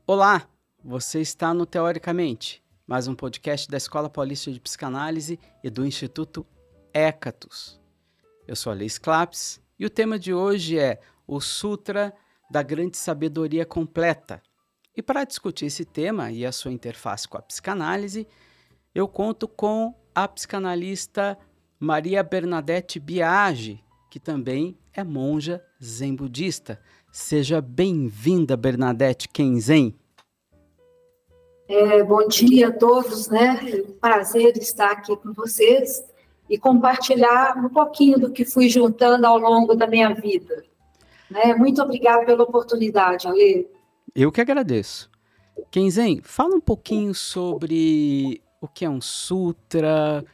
Olá, você está no Teoricamente, mais um podcast da Escola Paulista de Psicanálise e do Instituto Hécatos. Eu sou a Liz Claps e o tema de hoje é o Sutra da Grande Sabedoria Completa. E para discutir esse tema e a sua interface com a psicanálise, eu conto com a psicanalista Maria Bernadette Biagi, que também é monja zen budista. Seja bem-vinda, Bernadette Kenzen. Bom dia a todos, né? Prazer estar aqui com vocês e compartilhar um pouquinho do que fui juntando ao longo da minha vida. Né? Muito obrigada pela oportunidade, Ale. Eu que agradeço. Kenzen, fala um pouquinho sobre o que é um sutra,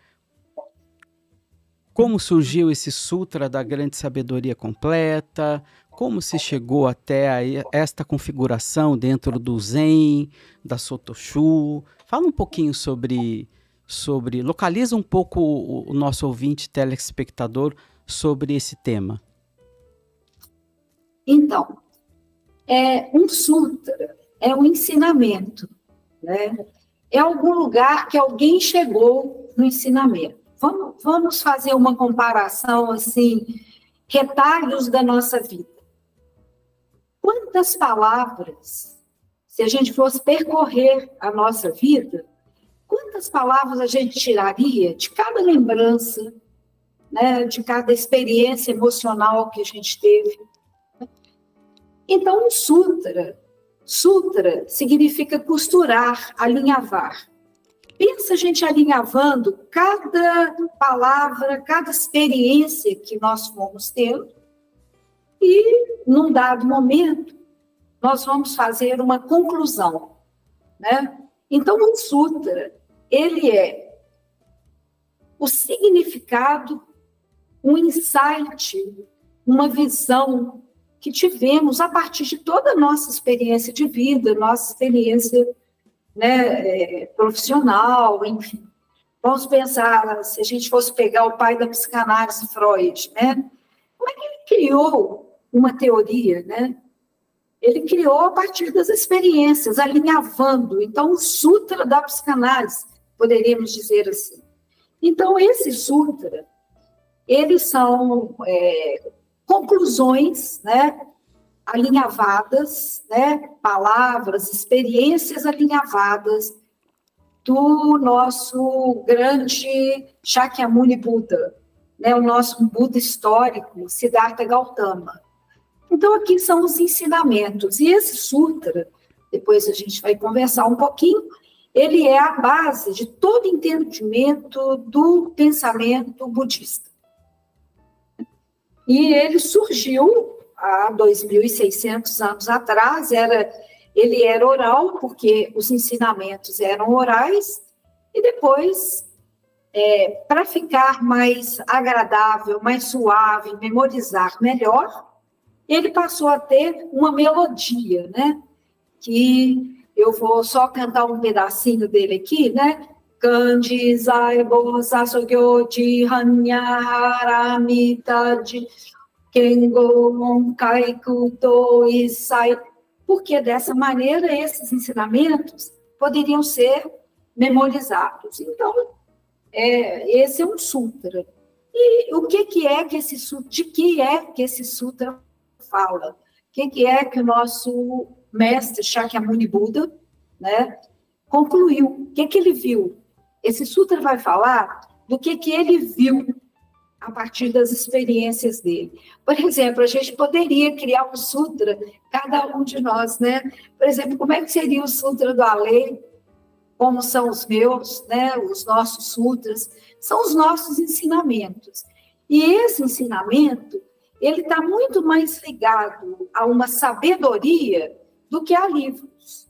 como surgiu esse sutra da grande sabedoria completa, como se chegou até esta configuração dentro do Zen, da Sotoshu. Fala um pouquinho sobre localiza um pouco o nosso ouvinte telespectador sobre esse tema. Então, um sutra é um ensinamento, né? É algum lugar que alguém chegou no ensinamento. Vamos fazer uma comparação, assim, retalhos da nossa vida. Quantas palavras, se a gente fosse percorrer a nossa vida, quantas palavras a gente tiraria de cada lembrança, né, de cada experiência emocional que a gente teve? Então, um sutra significa costurar, alinhavar. Pensa a gente alinhavando cada palavra, cada experiência que nós fomos tendo e, num dado momento, nós vamos fazer uma conclusão, né? Então, um sutra, ele é o significado, um insight, uma visão que tivemos a partir de toda a nossa experiência de vida, nossa experiência, né, profissional, enfim. Vamos pensar, se a gente fosse pegar o pai da psicanálise, Freud, né? Como é que ele criou uma teoria, né? Ele criou a partir das experiências, alinhavando. Então, o sutra da psicanálise, poderíamos dizer assim. Então, esse sutra, eles são conclusões, né, alinhavadas, né, palavras, experiências alinhavadas do nosso grande Shakyamuni Buda, né, o nosso Buda histórico, Siddhartha Gautama. Então, aqui são os ensinamentos. E esse sutra, depois a gente vai conversar um pouquinho, ele é a base de todo entendimento do pensamento budista. E ele surgiu há 2.600 anos atrás, ele era oral, porque os ensinamentos eram orais, e depois, para ficar mais agradável, mais suave, memorizar melhor, ele passou a ter uma melodia, né? Que eu vou só cantar um pedacinho dele aqui, né? Kanji Zaibo Sasogyoji Hanyaharamitaji Kengo Kaiku Toisai. Porque dessa maneira esses ensinamentos poderiam ser memorizados. Então, esse é um sutra. E o que é que esse sutra, de que é que esse sutra fala? O que é que o nosso mestre Shakyamuni Buda, né, concluiu? O que ele viu? Esse sutra vai falar do que ele viu a partir das experiências dele. Por exemplo, a gente poderia criar um sutra, cada um de nós, né? Por exemplo, como é que seria o sutra do Ale? Como são os meus, né? Os nossos sutras, são os nossos ensinamentos. E esse ensinamento, ele está muito mais ligado a uma sabedoria do que a livros,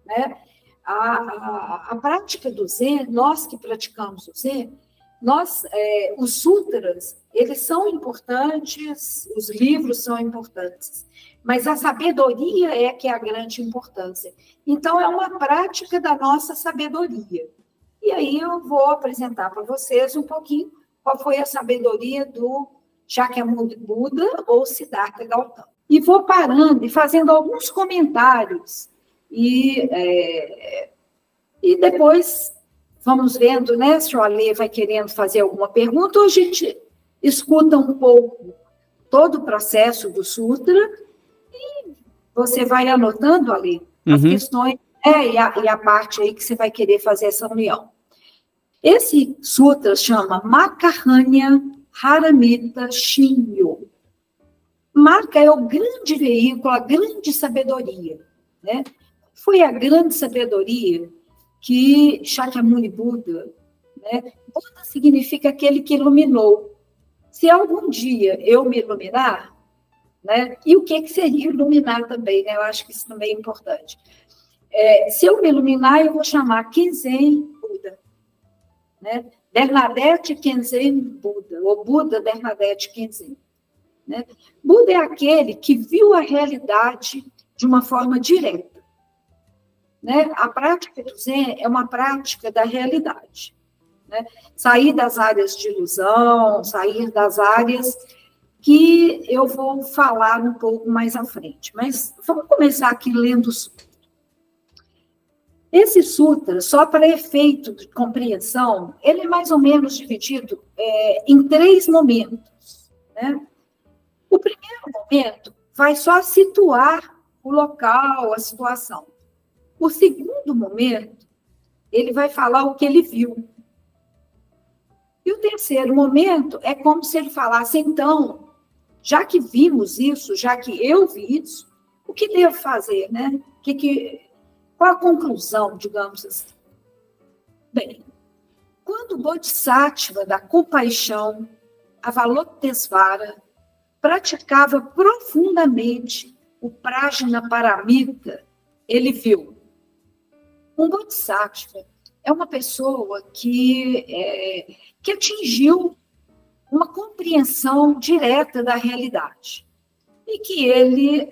né? A prática do Zen, nós que praticamos o Zen, os sutras, eles são importantes, os livros são importantes, mas a sabedoria é que é a grande importância. Então, é uma prática da nossa sabedoria. E aí eu vou apresentar para vocês um pouquinho qual foi a sabedoria do Shakyamuni Buda ou Siddhartha Gautama. E vou parando e fazendo alguns comentários e depois vamos vendo, né, se o Alê vai querendo fazer alguma pergunta, ou a gente escuta um pouco todo o processo do Sutra e você vai anotando, Alê, as questões, e a parte aí que você vai querer fazer essa união. Esse Sutra chama Makaranya Haramita Shinyo. Maka é o grande veículo, a grande sabedoria, né? Foi a grande sabedoria que Shakyamuni Buda, né? Buda significa aquele que iluminou. Se algum dia eu me iluminar, né? E o que seria iluminar também, né? Eu acho que isso também é importante. Se eu me iluminar, eu vou chamar Kenzen Buda, né? Bernadette Kenzen Buda, ou Buda Bernadette Kenzen. Né? Buda é aquele que viu a realidade de uma forma direta. Né? A prática do Zen é uma prática da realidade. Né? Sair das áreas de ilusão, sair das áreas que eu vou falar um pouco mais à frente. Mas vamos começar aqui lendo o sutra. Esse sutra, só para efeito de compreensão, ele é mais ou menos dividido em 3 momentos. Né? O primeiro momento vai só situar o local, a situação. O segundo momento, ele vai falar o que ele viu. E o terceiro momento é como se ele falasse, então, já que vimos isso, já que eu vi isso, o que devo fazer, né? Qual a conclusão, digamos assim? Bem, quando o Bodhisattva da compaixão, Avalokitesvara, praticava profundamente o Prajnaparamita, ele viu. Um Bodhisattva é uma pessoa que atingiu uma compreensão direta da realidade e que ele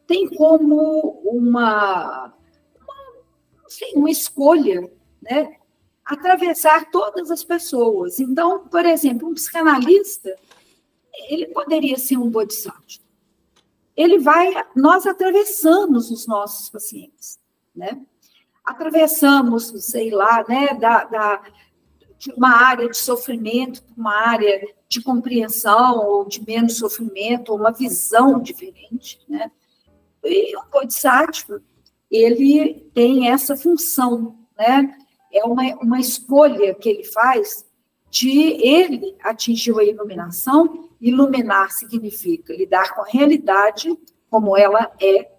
tem como uma escolha, né, atravessar todas as pessoas. Então, por exemplo, um psicanalista, ele poderia ser um bodhisattva. Nós atravessamos os nossos pacientes, né? Atravessamos, sei lá, né, de uma área de sofrimento para uma área de compreensão ou de menos sofrimento, ou uma visão diferente, né? E o Bodhisattva, ele tem essa função, né? É uma escolha que ele faz ele atingiu a iluminação. Iluminar significa lidar com a realidade como ela é.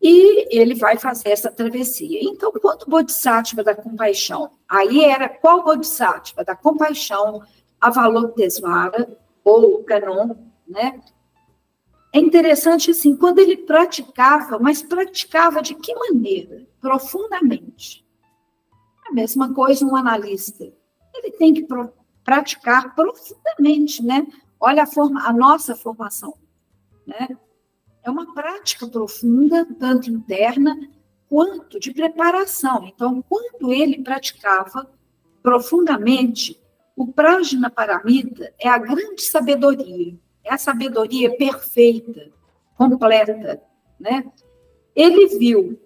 E ele vai fazer essa travessia. Então, quando o Bodhisattva da compaixão, aí era qual Bodhisattva? Da compaixão, Avalokitesvara, ou Kanon, né? É interessante, assim, quando ele praticava, mas praticava de que maneira? Profundamente. A mesma coisa um analista. Ele tem que praticar profundamente, né? Olha a nossa formação, né? É uma prática profunda, tanto interna quanto de preparação. Então, quando ele praticava profundamente, o Prajnaparamita é a grande sabedoria. É a sabedoria perfeita, completa, né? Ele viu.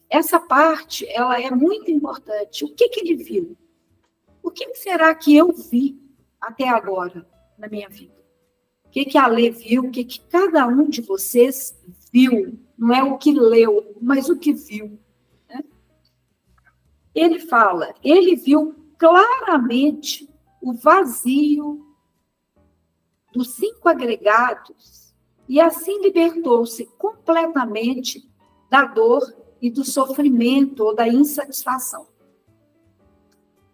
Essa parte, ela é muito importante. O que ele viu? O que será que eu vi até agora na minha vida? O que a Lê viu? O que cada um de vocês viu? Não é o que leu, mas o que viu. Né? Ele fala, ele viu claramente o vazio dos 5 agregados e assim libertou-se completamente da dor e do sofrimento ou da insatisfação.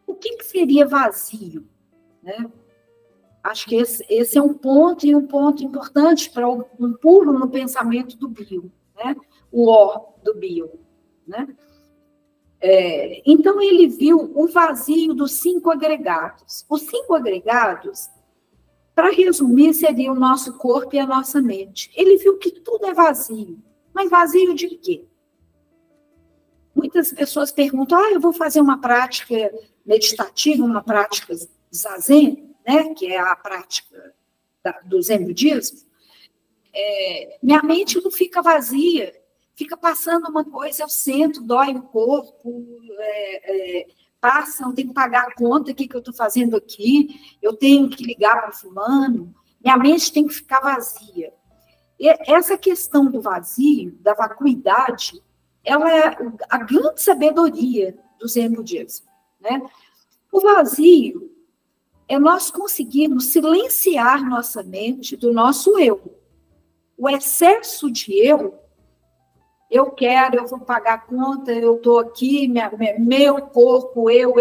O que seria vazio? Né? Acho que esse é um ponto importante para um pulo no pensamento do Bill, né? O O do Bill. Né? Então, ele viu o vazio dos 5 agregados. Os 5 agregados, para resumir, seria o nosso corpo e a nossa mente. Ele viu que tudo é vazio. Mas vazio de quê? Muitas pessoas perguntam, eu vou fazer uma prática meditativa, uma prática zazen, né, que é a prática do Zen budismo. minha mente não fica vazia, fica passando uma coisa, eu sento, dói o corpo, passa, eu tenho que pagar a conta, o que eu estou fazendo aqui, eu tenho que ligar para fulano, minha mente tem que ficar vazia. E essa questão do vazio, da vacuidade, ela é a grande sabedoria do Zen budismo, né? O vazio é nós conseguirmos silenciar nossa mente do nosso eu. O excesso de eu quero, eu vou pagar a conta, eu estou aqui, meu corpo, eu.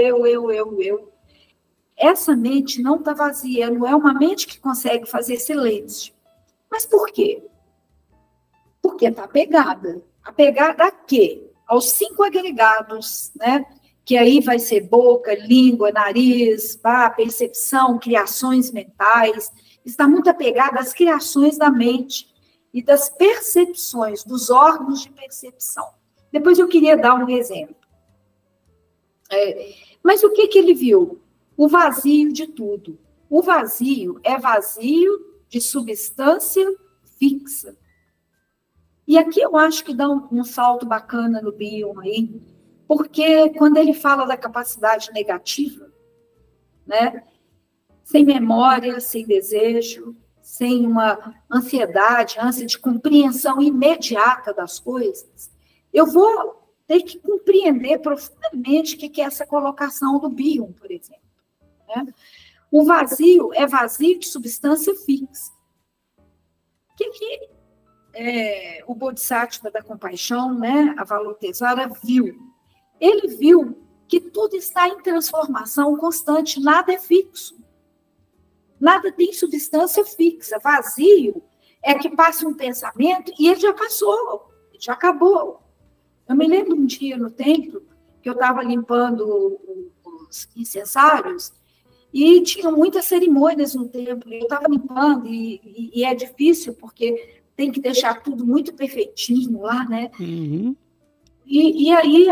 Essa mente não está vazia, não é uma mente que consegue fazer silêncio. Mas por quê? Porque está apegada. Apegada a quê? Aos 5 agregados, né? Que aí vai ser boca, língua, nariz, percepção, criações mentais. Está muito apegada às criações da mente e das percepções, dos órgãos de percepção. Depois eu queria dar um exemplo. Mas o que ele viu? O vazio de tudo. O vazio é vazio de substância fixa. E aqui eu acho que dá um salto bacana no Bion aí, porque quando ele fala da capacidade negativa, né, sem memória, sem desejo, sem uma ansiedade, ânsia de compreensão imediata das coisas, eu vou ter que compreender profundamente o que é essa colocação do Bion, por exemplo. Né? O vazio é vazio de substância fixa. O que o Bodhisattva da compaixão, né, Avalokitesvara, viu? Ele viu que tudo está em transformação constante, nada é fixo. Nada tem substância fixa. Vazio é que passa um pensamento e ele já passou, já acabou. Eu me lembro um dia no templo que eu estava limpando os incensários e tinha muitas cerimônias no templo. Eu estava limpando e é difícil porque tem que deixar tudo muito perfeitinho lá, né? Uhum. E aí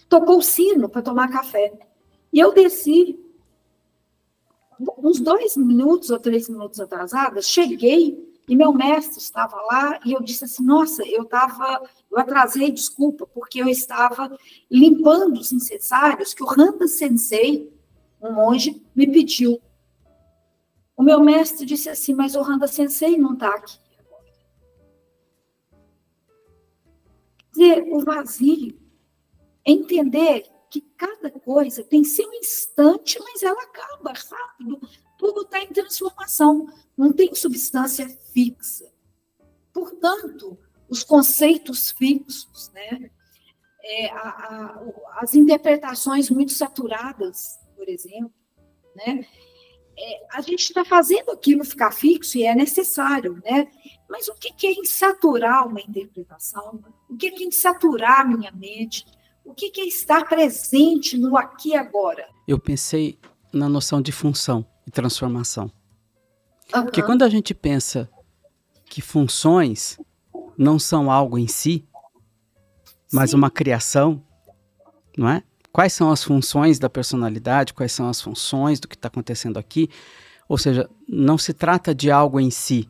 tocou o sino para tomar café. E eu desci uns 2 minutos ou 3 minutos atrasada, cheguei e meu mestre estava lá e eu disse assim, nossa, eu atrasei, desculpa, porque eu estava limpando os incensários que o Randa Sensei, um monge, me pediu. O meu mestre disse assim, mas o Randa Sensei não está aqui agora. Quer dizer, o vazio é entender que cada coisa tem seu instante, mas ela acaba rápido. Tudo está em transformação, não tem substância fixa. Portanto, os conceitos fixos, né? As interpretações muito saturadas, por exemplo, né? A gente está fazendo aquilo ficar fixo e é necessário, né? Mas o que é insaturar uma interpretação? O que é insaturar a minha mente? O que é estar presente no aqui e agora? Eu pensei na noção de função e transformação. Uhum. Porque quando a gente pensa que funções não são algo em si, mas uma criação, não é? Quais são as funções da personalidade, quais são as funções do que está acontecendo aqui? Ou seja, não se trata de algo em si,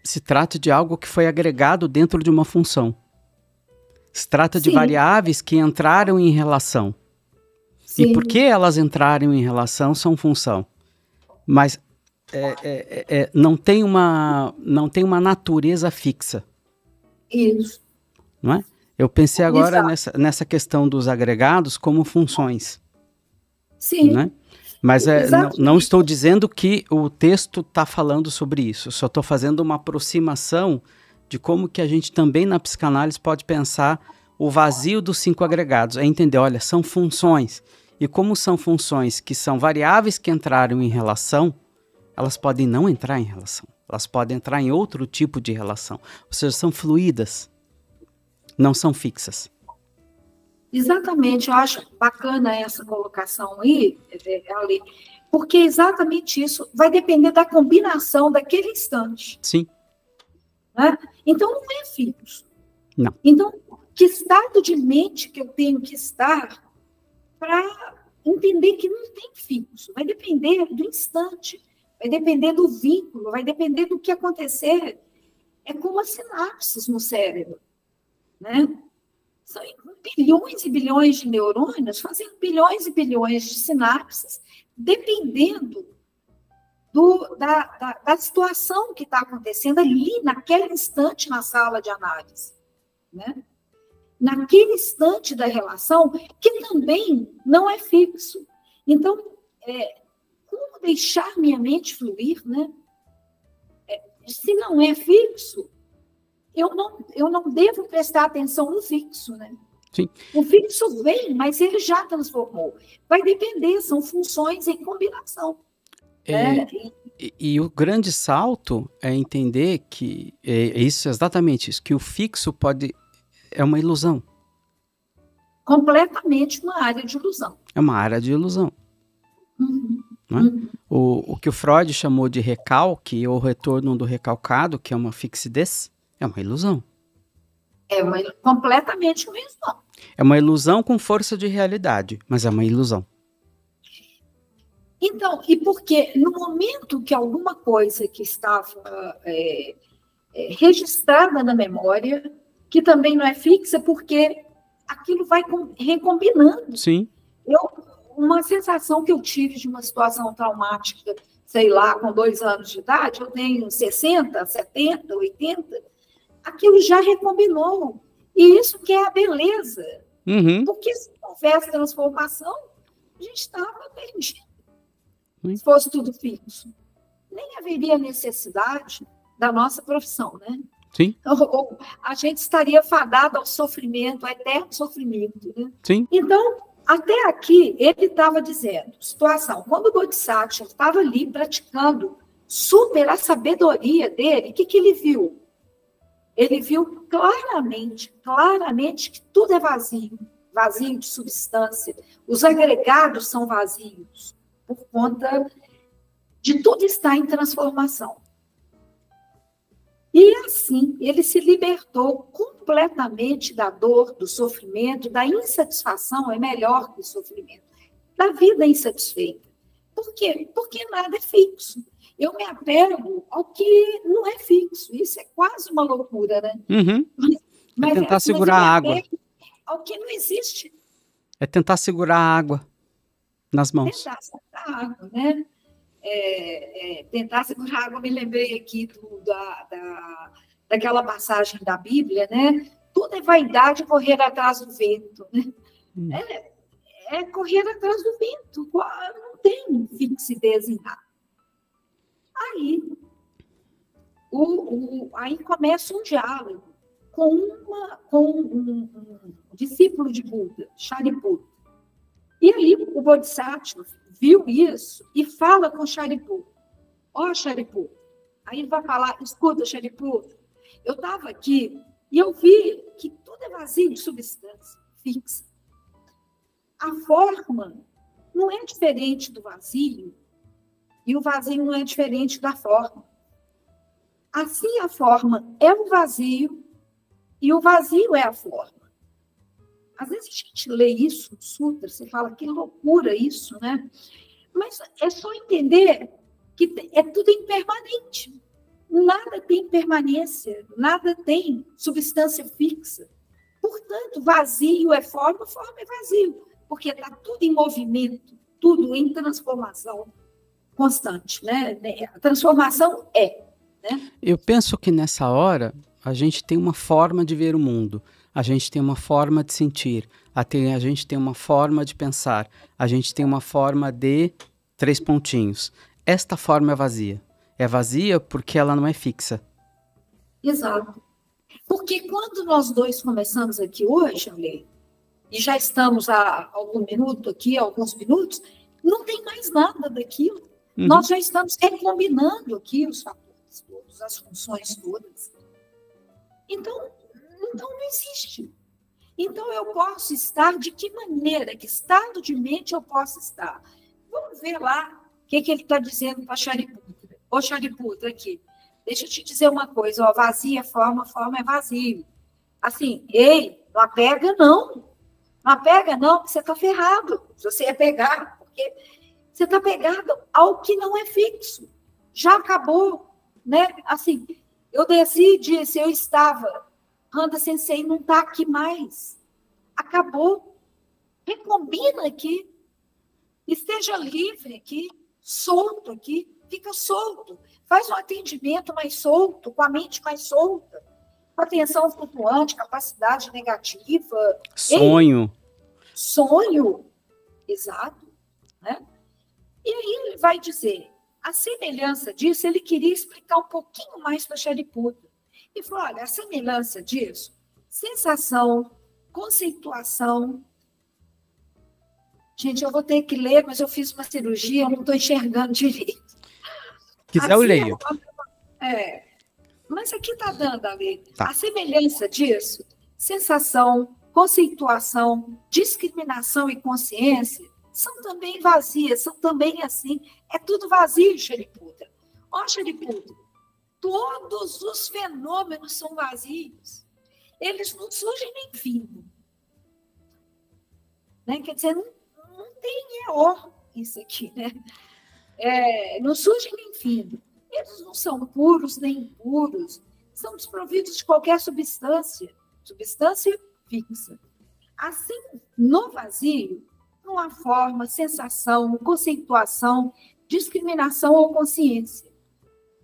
se trata de algo que foi agregado dentro de uma função. Se trata de variáveis que entraram em relação. Sim. E porque elas entraram em relação são função. Mas não tem uma natureza fixa. Isso. Não é? Eu pensei agora nessa questão dos agregados como funções. Sim. Né? Mas não estou dizendo que o texto está falando sobre isso. Só estou fazendo uma aproximação de como que a gente também na psicanálise pode pensar o vazio dos 5 agregados. É entender, olha, são funções. E como são funções que são variáveis que entraram em relação, elas podem não entrar em relação. Elas podem entrar em outro tipo de relação. Ou seja, são fluídas. Não são fixas. Exatamente, eu acho bacana essa colocação aí, Ali, porque exatamente isso vai depender da combinação daquele instante. Sim. Né? Então, não é fixo. Não. Então, que estado de mente que eu tenho que estar para entender que não tem fixo, vai depender do instante. vai depender do vínculo, vai depender do que acontecer. É como as sinapses no cérebro, né? São bilhões e bilhões de neurônios fazendo bilhões e bilhões de sinapses, dependendo da situação que está acontecendo ali, naquele instante na sala de análise, né? Naquele instante da relação, que também não é fixo. Então, como deixar minha mente fluir, né? Se não é fixo, eu não devo prestar atenção no fixo, né? Sim. O fixo vem, mas ele já transformou. Vai depender, são funções em combinação. Né? E o grande salto é entender que isso, exatamente isso, que o fixo é uma ilusão. Completamente uma área de ilusão. É uma área de ilusão. Uhum. Não é? Uhum. O que o Freud chamou de recalque, ou retorno do recalcado, que é uma fixidez, é uma ilusão. Completamente uma ilusão. É uma ilusão com força de realidade, mas é uma ilusão. Então, e porque no momento que alguma coisa que estava registrada na memória, que também não é fixa, porque aquilo vai recombinando. Sim. Uma sensação que eu tive de uma situação traumática, sei lá, com 2 anos de idade, eu tenho 60, 70, 80, aquilo já recombinou. E isso que é a beleza. Uhum. Porque se não houvesse transformação, a gente estava perdido. Se fosse tudo fixo. Nem haveria necessidade da nossa profissão, né? Sim. Ou a gente estaria fadado ao sofrimento, ao eterno sofrimento, né? Sim. Então, até aqui, ele estava dizendo, situação, quando o Bodhisattva estava ali praticando super a sabedoria dele, o que ele viu? Ele viu claramente que tudo é vazio, vazio de substância. Os agregados são vazios, por conta de tudo estar em transformação. E assim, ele se libertou completamente da dor, do sofrimento, da insatisfação, é melhor que o sofrimento, da vida insatisfeita. Por quê? Porque nada é fixo. Eu me apego ao que não é fixo. Isso é quase uma loucura, né? Uhum. Mas tentar segurar a água. Ao que não existe. É tentar segurar a água nas mãos. Tentar segurar a água, né? Tentar segurar a água, me lembrei aqui daquela passagem da Bíblia, né? Tudo é vaidade correr atrás do vento, né? É correr atrás do vento, não tem fixidez em nada. Aí começa um diálogo com um discípulo de Buda, Shariputra. E ali o Bodhisattva viu isso e fala com Shariputra. Ó, Shariputra. Aí ele vai falar, escuta, Shariputra, eu estava aqui e eu vi que tudo é vazio de substância fixa. A forma não é diferente do vazio e o vazio não é diferente da forma. Assim, a forma é o vazio e o vazio é a forma. Às vezes a gente lê isso no Sutra, você fala, que loucura isso, né? Mas é só entender que é tudo impermanente. Nada tem permanência, nada tem substância fixa. Portanto, vazio é forma é vazio, porque está tudo em movimento, tudo em transformação constante, né? A transformação né? Eu penso que nessa hora a gente tem uma forma de ver o mundo, a gente tem uma forma de sentir, a gente tem uma forma de pensar, a gente tem uma forma de 3 pontinhos. Esta forma é vazia. É vazia porque ela não é fixa. Exato. Porque quando nós dois começamos aqui hoje, Ale, e já estamos há alguns minutos, não tem mais nada daquilo. Uhum. Nós já estamos recombinando aqui os fatores todos, as funções todas. Então não existe. Então eu posso estar de que maneira, que estado de mente eu posso estar? Vamos ver lá o que ele está dizendo para Shariputra. Ô, Shariputra, aqui, deixa eu te dizer uma coisa, ó, vazia é forma é vazio. Assim, ei, não apega não. Não apega não, porque você está ferrado. Se você ia pegar, porque você está pegado ao que não é fixo. já acabou, né? Assim, eu desci e disse, eu estava, Randa Sensei não está aqui mais, acabou, recombina aqui, esteja livre aqui, solto aqui, fica solto, faz um atendimento mais solto, com a mente mais solta, com atenção flutuante, capacidade negativa. Sonho. Sonho, exato. Né? E aí ele vai dizer, a semelhança disso, ele queria explicar um pouquinho mais para Shariputra. E falou, olha, a semelhança disso, sensação, conceituação. Gente, eu vou ter que ler, mas eu fiz uma cirurgia, eu não estou enxergando direito. Quiser, eu leio. Mas aqui está dando a lei. Tá. A semelhança disso, sensação, conceituação, discriminação e consciência, são também vazias, são também assim. É tudo vazio, Shariputra. Ó, Shariputra, todos os fenômenos são vazios. Eles não surgem nem vindo. Né? Quer dizer, não tem EO isso aqui, né? Não surge nem vindo. Eles não são puros nem impuros, são desprovidos de qualquer substância fixa. Assim, no vazio, não há forma, sensação, conceituação, discriminação ou consciência.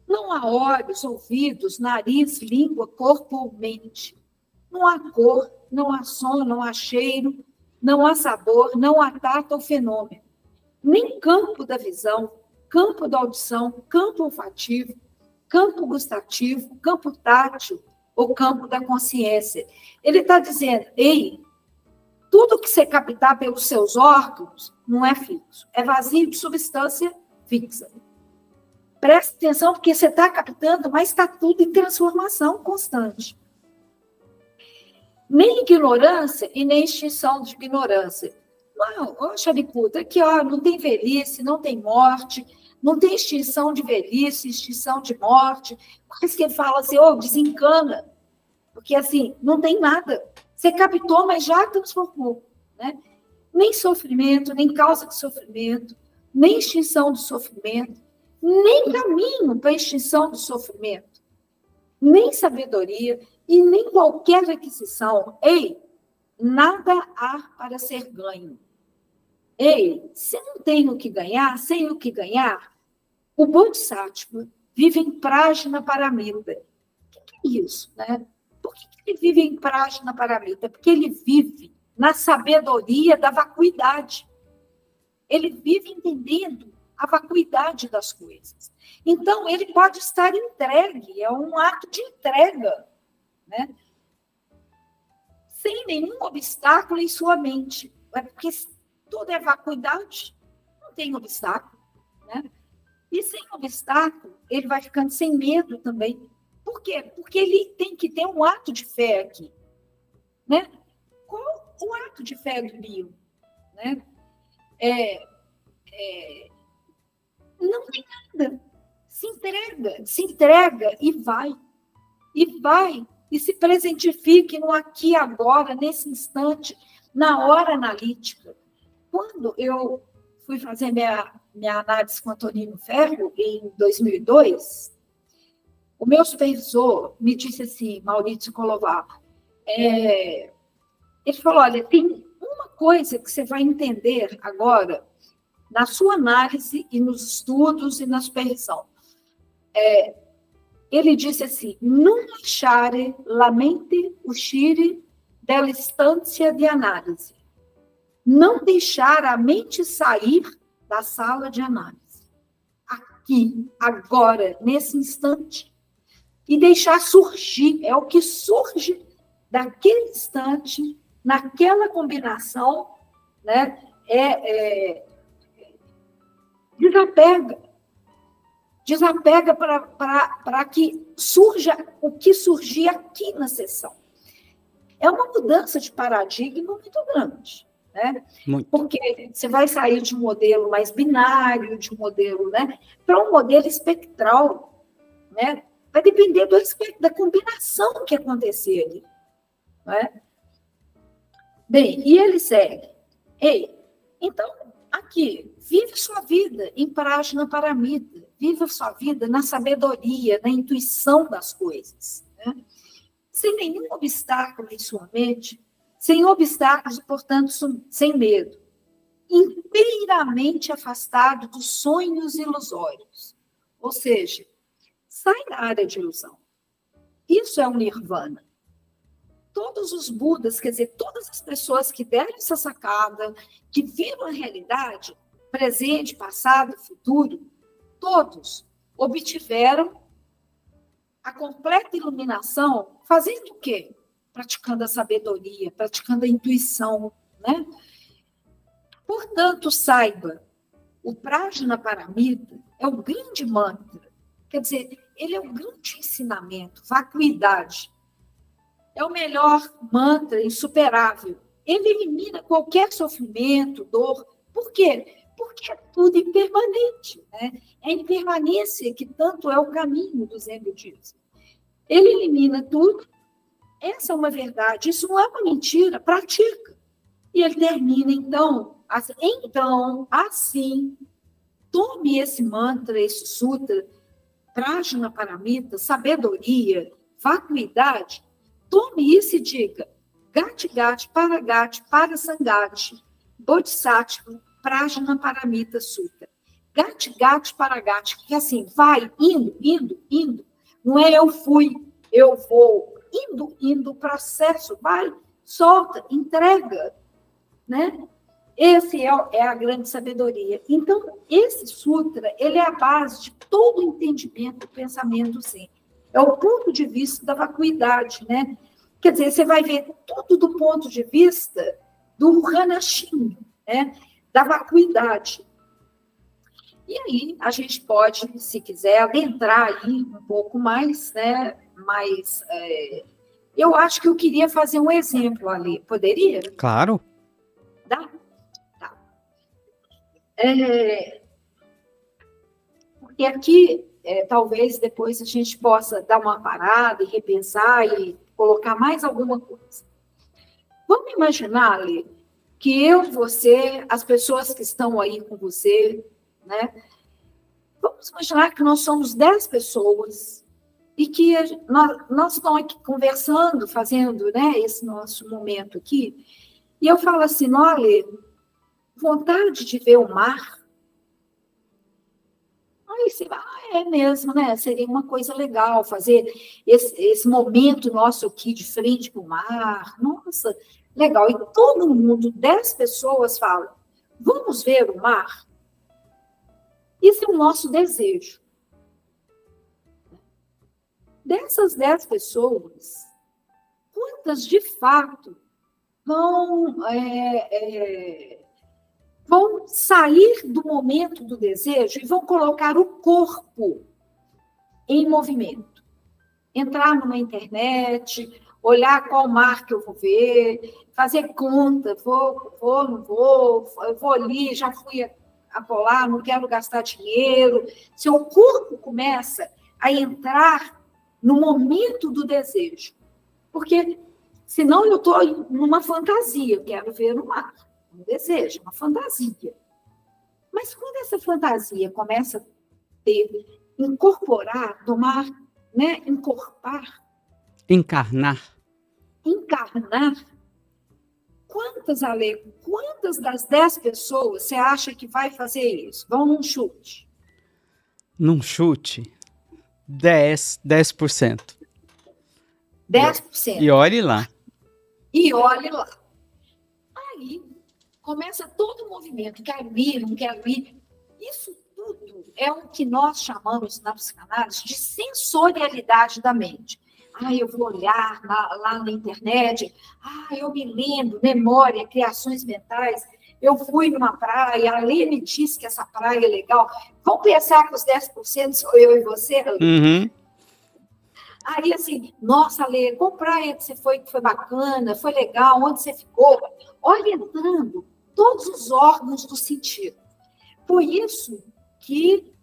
Não há olhos, ouvidos, nariz, língua, corpo ou mente. Não há cor, não há som, não há cheiro, não há sabor, não há tato ou fenômeno. Nem campo da visão, campo da audição, campo olfativo, campo gustativo, campo tátil ou campo da consciência. Ele está dizendo, ei, tudo que você captar pelos seus órgãos não é fixo, é vazio de substância fixa. Preste atenção, porque você está captando, mas está tudo em transformação constante. Nem ignorância e nem extinção de ignorância. Não, ó, Shariputra, aqui ó, não tem velhice, não tem morte, não tem extinção de velhice, extinção de morte. Por isso que ele fala assim, desencana. Porque assim, não tem nada. Você captou, mas já transformou. Né? Nem sofrimento, nem causa de sofrimento, nem extinção do sofrimento, nem caminho para a extinção do sofrimento, nem sabedoria e nem qualquer aquisição. Ei, nada há para ser ganho. Ei, se não tem o que ganhar, sem o que ganhar, o Bodhisattva vive em Prajna Paramita. O que é isso? Né? Por que ele vive em Prajna Paramita? Porque ele vive na sabedoria da vacuidade. Ele vive entendendo a vacuidade das coisas. Então, ele pode estar entregue, é um ato de entrega, né? Sem nenhum obstáculo em sua mente. Porque tudo é vacuidade, não tem obstáculo. Né? E sem obstáculo, ele vai ficando sem medo também. Por quê? Porque ele tem que ter um ato de fé aqui. Né? Qual o ato de fé do Bio? Né? Não tem nada. Se entrega e vai. E se presentifique no aqui e agora, nesse instante, na hora analítica. Quando eu fui fazer minha análise com Antonino Ferro, em 2002, o meu supervisor me disse assim, Maurício Colovar, ele falou, olha, tem uma coisa que você vai entender agora, na sua análise e nos estudos e na supervisão. Ele disse assim, non lasciare la mente uscire dall'istância de análise. Não deixar a mente sair da sala de análise. Aqui, agora, nesse instante. E deixar surgir, é o que surge daquele instante, naquela combinação, né? Desapega para que surja o que surgir aqui na sessão. É uma mudança de paradigma muito grande. Né? Porque você vai sair de um modelo mais binário, de um modelo, né, para um modelo espectral. Né? Vai depender do aspecto da combinação que acontecer ali. Né? Bem, e ele segue. Ei, então, aqui, vive sua vida em Prajna Paramita. viva a sua vida na sabedoria, na intuição das coisas, né? Sem nenhum obstáculo em sua mente, sem obstáculos e, portanto, sem medo. Inteiramente afastado dos sonhos ilusórios. Ou seja, sai da área de ilusão. Isso é um nirvana. Todos os Budas, quer dizer, todas as pessoas que deram essa sacada, que viram a realidade, presente, passado, futuro, todos obtiveram a completa iluminação, fazendo o quê? Praticando a sabedoria, praticando a intuição, né? Portanto, saiba, o Prajnaparamita é o grande mantra, quer dizer, ele é um grande ensinamento, vacuidade. É o melhor mantra, insuperável. Ele elimina qualquer sofrimento, dor. Por quê? Porque é tudo impermanente, né? É a impermanência que tanto é o caminho do Zen budismo. Ele elimina tudo. Essa é uma verdade, isso não é uma mentira, pratica. E ele termina, então, assim, tome esse mantra, esse sutra, Prajnaparamita, sabedoria, vacuidade, tome isso e diga, Gati Gati, Paragati, Parasangati, Bodhisattva, Prajnaparamita Sutta. Gati Gati, Paragati, que assim, vai, indo. Não é eu fui, eu vou, indo, processo, vai, solta, entrega, né? Esse é a grande sabedoria. Então, esse sutra, ele é a base de todo o entendimento do pensamento Zen. É o ponto de vista da vacuidade, né? Quer dizer, você vai ver tudo do ponto de vista do Hanashin, né? Da vacuidade. E aí, a gente pode, se quiser, adentrar aí um pouco mais, né? Mas eu acho que eu queria fazer um exemplo ali. Poderia? Claro. Dá? Tá. Porque aqui, talvez depois a gente possa dar uma parada e repensar e colocar mais alguma coisa. Vamos imaginar, Lê, que eu, você, as pessoas que estão aí com você, né? Vamos imaginar que nós somos 10 pessoas e que nós estamos aqui conversando, fazendo, né, esse nosso momento aqui, e eu falo assim, olha, vontade de ver o mar. Aí você vai, é mesmo, né? Seria uma coisa legal fazer esse momento nosso aqui de frente para o mar. Nossa, legal. E todo mundo, 10 pessoas falam, vamos ver o mar? Isso é o nosso desejo. Dessas 10 pessoas, quantas de fato vão sair do momento do desejo e vão colocar o corpo em movimento? Entrar numa internet, olhar qual mar que eu vou ver, fazer conta, vou, não vou, eu vou ali, já fui acolá, não quero gastar dinheiro. Seu corpo começa a entrar no momento do desejo. Porque, senão, eu estou numa fantasia, eu quero ver o mar. Um desejo, uma fantasia. Mas quando essa fantasia começa a incorporar, tomar, né, encarnar, quantas das 10 pessoas você acha que vai fazer isso? Vão num chute. Num chute, 10%. 10%. E olhe lá. Aí começa todo o movimento, quero ir, não quero ir. Isso tudo é o que nós chamamos na psicanálise de sensorialidade da mente. Eu vou olhar lá na internet, eu me lembro, memória, criações mentais. Eu fui numa praia, a Lê me disse que essa praia é legal. Vamos pensar que os 10% sou eu e você, Lê? Uhum. Aí, assim, nossa, Lê, qual praia que você foi que foi bacana, foi legal, onde você ficou? Olha, entrando todos os órgãos do sentido. Por isso que,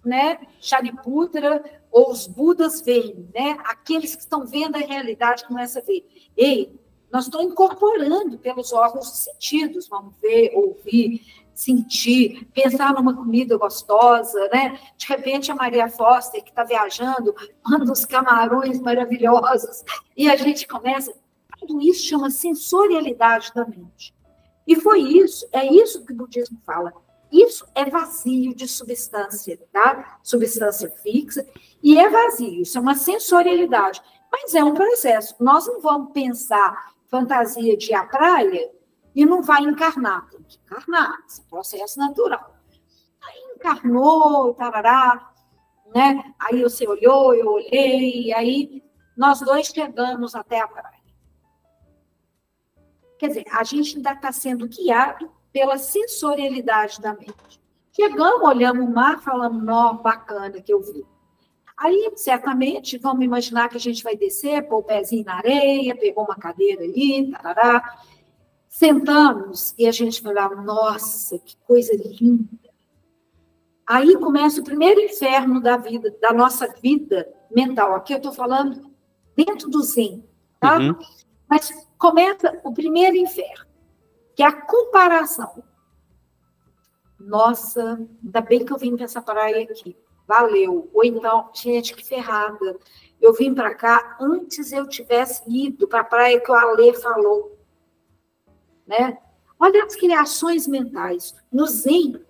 né, Shariputra ou os Budas veem, né, aqueles que estão vendo a realidade começam a ver. Ei, nós estamos incorporando pelos órgãos dos sentidos, vamos ver, ouvir, sentir, pensar numa comida gostosa, né? De repente, a Maria Foster, que está viajando, manda uns camarões maravilhosos, e a gente começa... Tudo isso chama sensorialidade da mente. E foi isso, é isso que o budismo fala. Isso é vazio de substância, tá? Substância fixa, e é vazio, isso é uma sensorialidade. Mas é um processo. Nós não vamos pensar fantasia de ir à praia e não vai encarnar. Tem que encarnar, esse é um processo natural. Aí encarnou, tarará, né? Aí você olhou, eu olhei, e aí nós dois chegamos até a praia. Quer dizer, a gente ainda está sendo guiado pela sensorialidade da mente. Chegamos, olhamos o mar, falamos, nó, bacana que eu vi. Aí, certamente, vamos imaginar que a gente vai descer, pôr o pezinho na areia, pegou uma cadeira ali, tarará, sentamos e a gente vai lá, nossa, que coisa linda. Aí começa o primeiro inferno da vida, da nossa vida mental. Aqui eu estou falando dentro do Zen, tá? Uhum. Mas começa o primeiro inferno, que é a comparação. Nossa, ainda bem que eu vim para essa praia aqui. Valeu. Ou então, gente, que ferrada. Eu vim para cá antes eu tivesse ido para a praia que o Alê falou. Né? Olha as criações mentais. No Zen,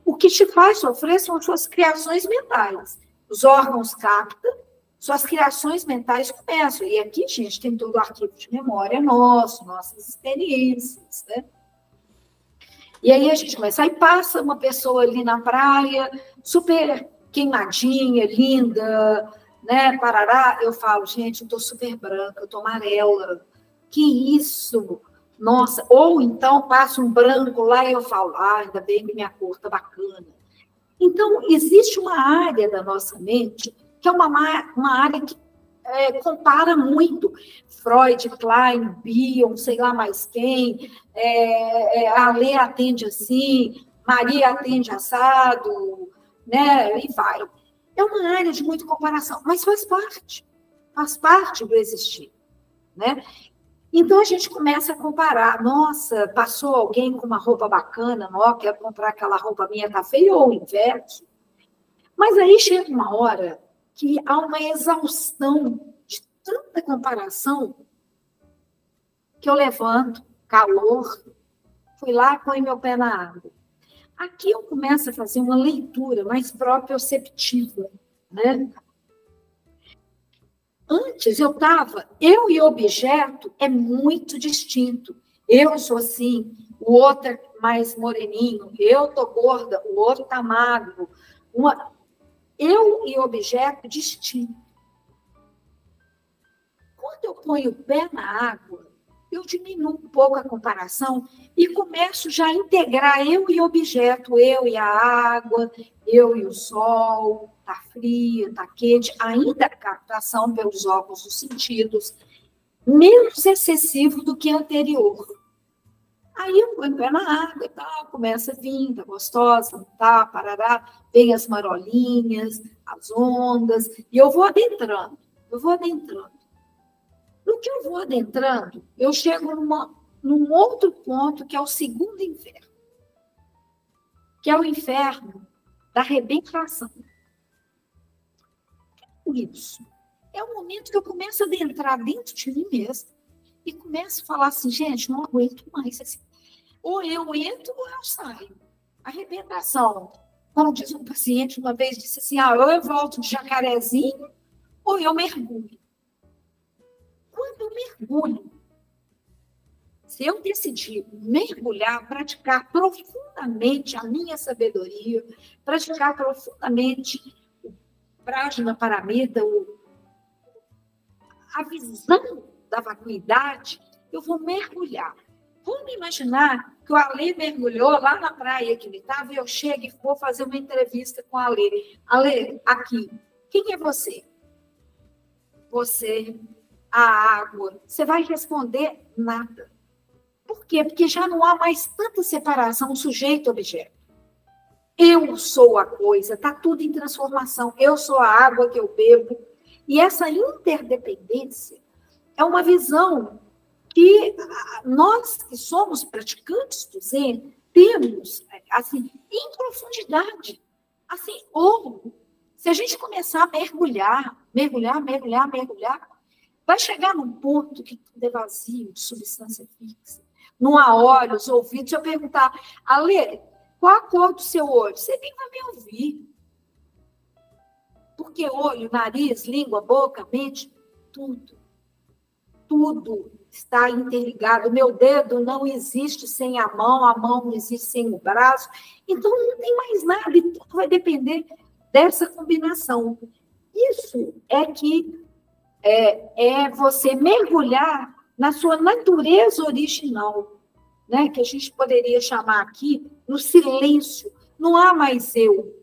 o que te faz sofrer são as suas criações mentais. Os órgãos captam, suas criações mentais começam. E aqui, gente, tem todo o arquivo de memória nosso, nossas experiências, né? E aí a gente começa. Aí passa uma pessoa ali na praia, super queimadinha, linda, né? Parará. Eu falo, gente, eu estou super branca, eu estou amarela. Que isso? Nossa. Ou então passa um branco lá e eu falo, ainda bem que minha cor está bacana. Então, existe uma área da nossa mente que é uma área que compara muito. Freud, Klein, Bion, sei lá mais quem, a Lê atende assim, Maria atende assado, né? E vai. É uma área de muita comparação, mas faz parte do existir, né? Então, a gente começa a comparar. Nossa, passou alguém com uma roupa bacana, não, quero comprar aquela roupa minha, tá feia, ou o inverso. Mas aí chega uma hora que há uma exaustão de tanta comparação que eu levanto, calor, fui lá, põe meu pé na água. Aqui eu começo a fazer uma leitura mais proprioceptiva, né? Antes eu eu e objeto é muito distinto. Eu sou assim, o outro é mais moreninho, eu tô gorda, o outro tá magro. Eu e objeto distinto. Quando eu ponho o pé na água, eu diminuo um pouco a comparação e começo já a integrar eu e objeto, eu e a água, eu e o sol, tá frio, tá quente, ainda a captação pelos órgãos dos sentidos, menos excessivo do que anterior. Aí eu ponho o pé na água e tal, começa a vir, tá gostosa, tá, parará, vem as marolinhas, as ondas, e eu vou adentrando. No que eu vou adentrando, eu chego num outro ponto, que é o segundo inferno, que é o inferno da arrebentação. Isso. É o momento que eu começo a adentrar dentro de mim mesma e começo a falar assim, gente, não aguento mais. Assim. Ou eu entro ou eu saio. Arrebentação. Como diz um paciente uma vez, disse assim, ou eu volto de jacarezinho ou eu mergulho. Quando eu mergulho, se eu decidir mergulhar, praticar profundamente a minha sabedoria, praticar profundamente o Prajna Paramita, a visão da vacuidade, eu vou mergulhar. Vamos imaginar que o Alê mergulhou lá na praia que ele estava e eu chego e vou fazer uma entrevista com o Alê. Alê, aqui, quem é você? Você, a água. Você vai responder nada. Por quê? Porque já não há mais tanta separação sujeito-objeto. Eu sou a coisa, está tudo em transformação. Eu sou a água que eu bebo. E essa interdependência é uma visão que nós que somos praticantes do Zen temos, assim, em profundidade, assim, ouro. Se a gente começar a mergulhar, vai chegar num ponto que tudo é vazio, de substância fixa. Não há olhos, ouvidos. Se eu perguntar, Ale, qual a cor do seu olho? Você nem vai me ouvir. Porque olho, nariz, língua, boca, mente, tudo está interligado. O meu dedo não existe sem a mão não existe sem o braço. Então, não tem mais nada, e tudo vai depender dessa combinação. Isso é que é você mergulhar na sua natureza original, né? Que a gente poderia chamar aqui no silêncio. Não há mais eu.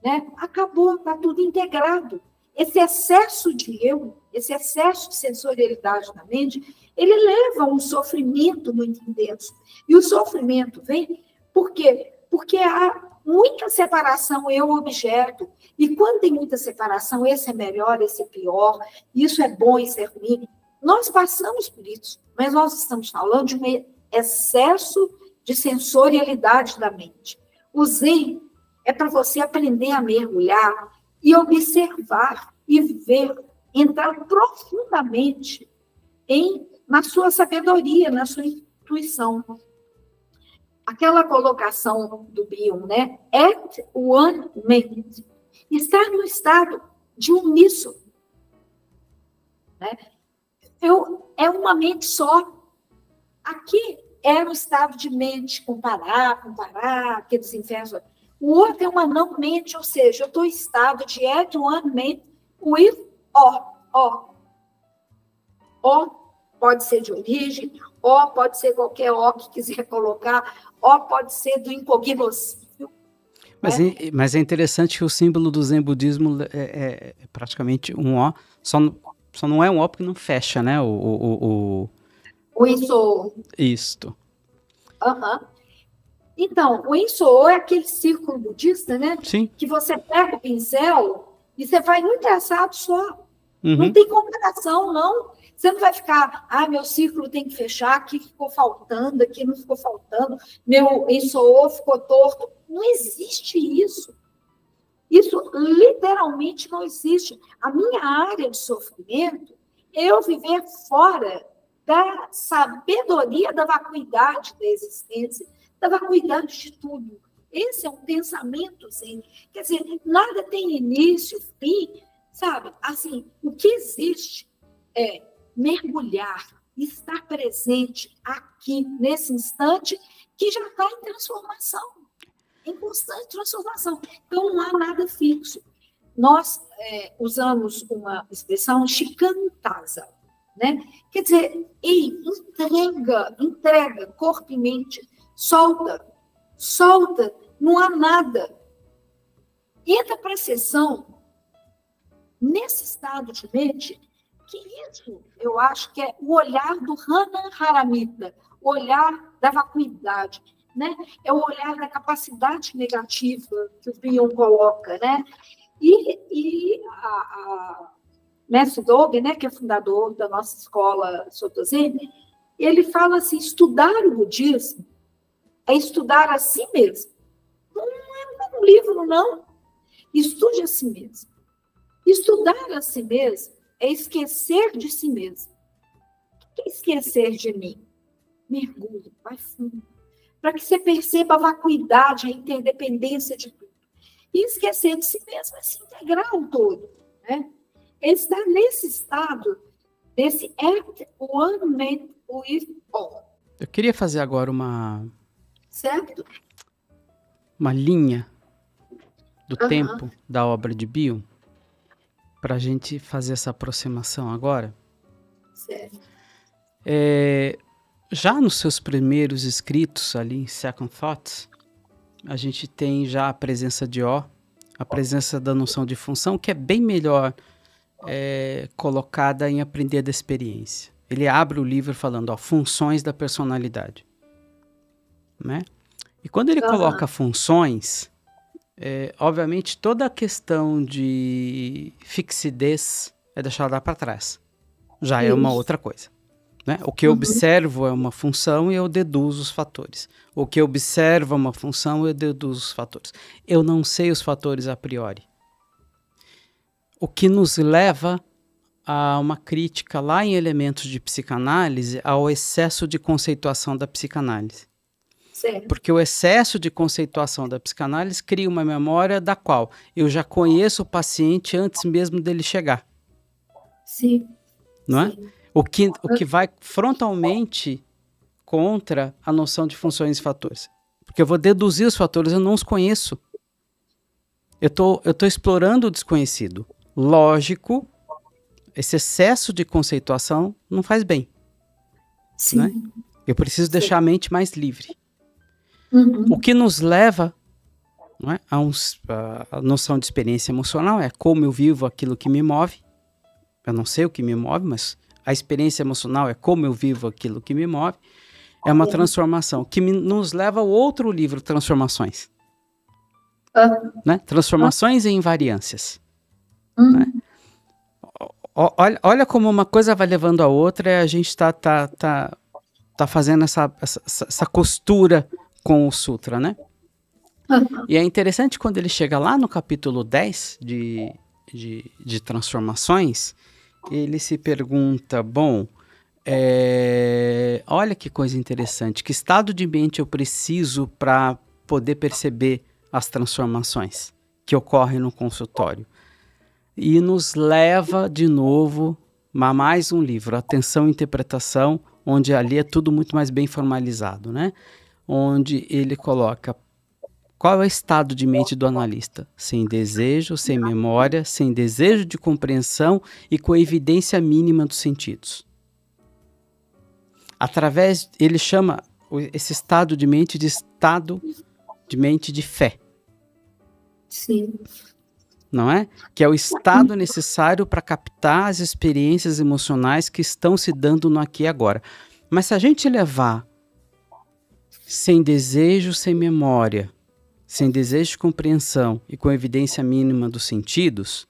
Né? Acabou, está tudo integrado. Esse excesso de eu, esse excesso de sensorialidade na mente, ele leva a um sofrimento muito intenso. E o sofrimento vem por quê? Porque há muita separação eu-objeto. E quando tem muita separação, esse é melhor, esse é pior, isso é bom, isso é ruim. Nós passamos por isso, mas nós estamos falando de um excesso de sensorialidade da mente. O Zen é para você aprender a mergulhar e observar e ver, entrar profundamente na sua sabedoria, na sua intuição. Aquela colocação do Bion, né? At one minute. Estar no estado de uníssono. Né? É uma mente só. Aqui é um estado de mente, comparar, aqueles infernos. O outro é uma não mente, ou seja, eu estou em estado de at one minute with O. O pode ser de origem, O pode ser qualquer O que quiser colocar, O pode ser do incognoscível. Mas é interessante que o símbolo do Zen budismo é praticamente um O, só não é um O porque não fecha, né? O Insou. Isto. Uhum. Então, o Insou é aquele círculo budista, né? Sim. Que você pega o pincel e você vai num traçado só. Uhum. Não tem comparação, não. Você não vai ficar, meu círculo tem que fechar, aqui ficou faltando, aqui não ficou faltando, meu Insou ficou torto. Não existe isso. Isso literalmente não existe. A minha área de sofrimento é eu viver fora da sabedoria da vacuidade da existência, da vacuidade de tudo. Esse é um pensamento, assim. Quer dizer, nada tem início, fim, sabe? Assim, o que existe é mergulhar, estar presente aqui, nesse instante, que já está em transformação, em constante transformação. Então, não há nada fixo. Nós usamos uma expressão shikantaza, né? Quer dizer, entrega corpo e mente, solta, não há nada. Entra para a sessão, nesse estado de mente, que isso eu acho que é o olhar do Hana Haramita, o olhar da vacuidade, né? É o olhar da capacidade negativa que o Bion coloca, né? E a Mestre Dogen, né, que é fundador da nossa escola Soto Zen, ele fala assim, estudar o budismo é estudar a si mesmo. Não é um livro, não. Estude a si mesmo. Estudar a si mesmo é esquecer de si mesmo. O que é esquecer de mim? Mergulhe, vai fundo. Para que você perceba a vacuidade, a interdependência de tudo. E esquecer de si mesmo é se integrar ao todo, né? Estar nesse estado, desse at one minute with all. Eu queria fazer agora uma linha do tempo da obra de Bion, para a gente fazer essa aproximação agora. Certo. Já nos seus primeiros escritos ali em Second Thoughts, a gente tem já a presença de O, a presença da noção de função, que é bem melhor colocada em aprender da experiência. Ele abre o livro falando, funções da personalidade. Né? E quando ele coloca funções, obviamente toda a questão de fixidez é deixada para trás. Já é uma outra coisa. né? O que eu observo é uma função e eu deduzo os fatores. O que eu observo é uma função e eu deduzo os fatores. Eu não sei os fatores a priori. O que nos leva a uma crítica lá em Elementos de Psicanálise ao excesso de conceituação da psicanálise. Certo. Porque o excesso de conceituação da psicanálise cria uma memória da qual eu já conheço o paciente antes mesmo dele chegar. Sim. Não é? Sim. O que vai frontalmente contra a noção de funções e fatores. Porque eu vou deduzir os fatores, eu não os conheço. Eu tô explorando o desconhecido. Lógico, esse excesso de conceituação não faz bem. Sim. Né? Eu preciso deixar a mente mais livre. Uhum. O que nos leva, não é, a noção de experiência emocional é como eu vivo aquilo que me move. Eu não sei o que me move, mas a experiência emocional é como eu vivo aquilo que me move. É uma transformação que nos leva ao outro livro, Transformações. Né? Transformações e Invariâncias. Né? Olha como uma coisa vai levando a outra e a gente está fazendo essa costura com o Sutra, né? E é interessante quando ele chega lá no capítulo 10 de Transformações, ele se pergunta, bom, olha que coisa interessante, que estado de mente eu preciso para poder perceber as transformações que ocorrem no consultório? E nos leva de novo a mais um livro, Atenção e Interpretação, onde ali é tudo muito mais bem formalizado, né? Onde ele coloca qual é o estado de mente do analista? Sem desejo, sem memória, sem desejo de compreensão e com evidência mínima dos sentidos. Ele chama esse estado de mente de fé. Sim. Não é? Que é o estado necessário para captar as experiências emocionais que estão se dando no aqui e agora. Mas se a gente levar sem desejo, sem memória, sem desejo de compreensão e com evidência mínima dos sentidos,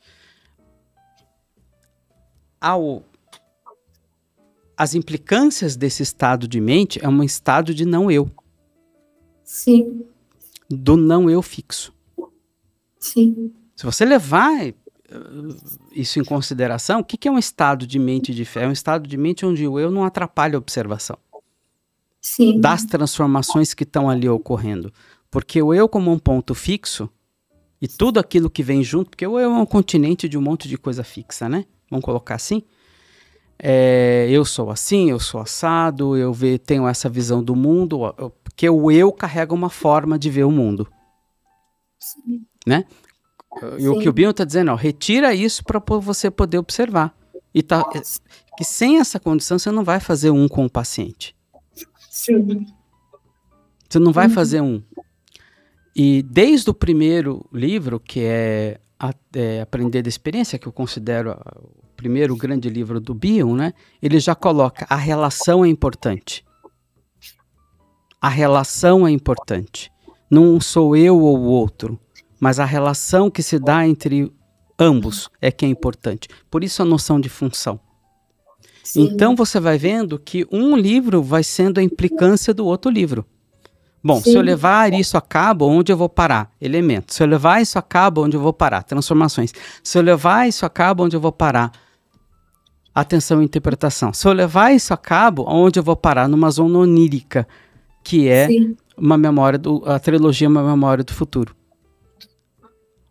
as implicâncias desse estado de mente é um estado de não eu. Sim. Do não eu fixo. Sim. Se você levar isso em consideração, o que é um estado de mente de fé? É um estado de mente onde o eu não atrapalha a observação. Sim. Das transformações que estão ali ocorrendo. Porque o eu como um ponto fixo, e tudo aquilo que vem junto, porque o eu é um continente de um monte de coisa fixa, né? Vamos colocar assim? Eu sou assim, eu sou assado, tenho essa visão do mundo, porque o eu carrega uma forma de ver o mundo. Sim. Né? E o que o Bion está dizendo, retira isso para você poder observar. Que sem essa condição você não vai fazer um com o paciente. Sim. Você não vai fazer um. E desde o primeiro livro, que é Aprender da Experiência, que eu considero o primeiro grande livro do Bion, né? Ele já coloca a relação é importante. A relação é importante. Não sou eu ou o outro, mas a relação que se dá entre ambos é que é importante. Por isso a noção de função. Sim. Então você vai vendo que um livro vai sendo a implicância do outro livro. Bom, sim, se eu levar isso a cabo, onde eu vou parar? Elementos. Se eu levar isso a cabo, onde eu vou parar? Transformações. Se eu levar isso a cabo, onde eu vou parar? Atenção e interpretação. Se eu levar isso a cabo, onde eu vou parar? Numa zona onírica, que é uma memória a trilogia Uma Memória do Futuro.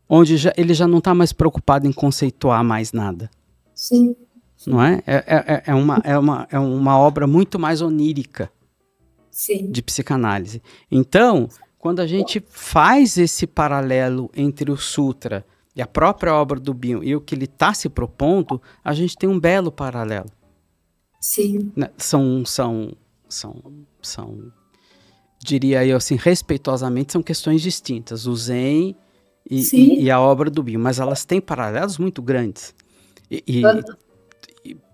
Onde ele já não está mais preocupado em conceituar mais nada. Sim. Não é? É uma obra muito mais onírica. Sim. De psicanálise. Então, quando a gente faz esse paralelo entre o Sutra e a própria obra do Bion e o que ele está se propondo, a gente tem um belo paralelo. Sim. São diria eu assim, respeitosamente, são questões distintas. O Zen e a obra do Bion, mas elas têm paralelos muito grandes. E,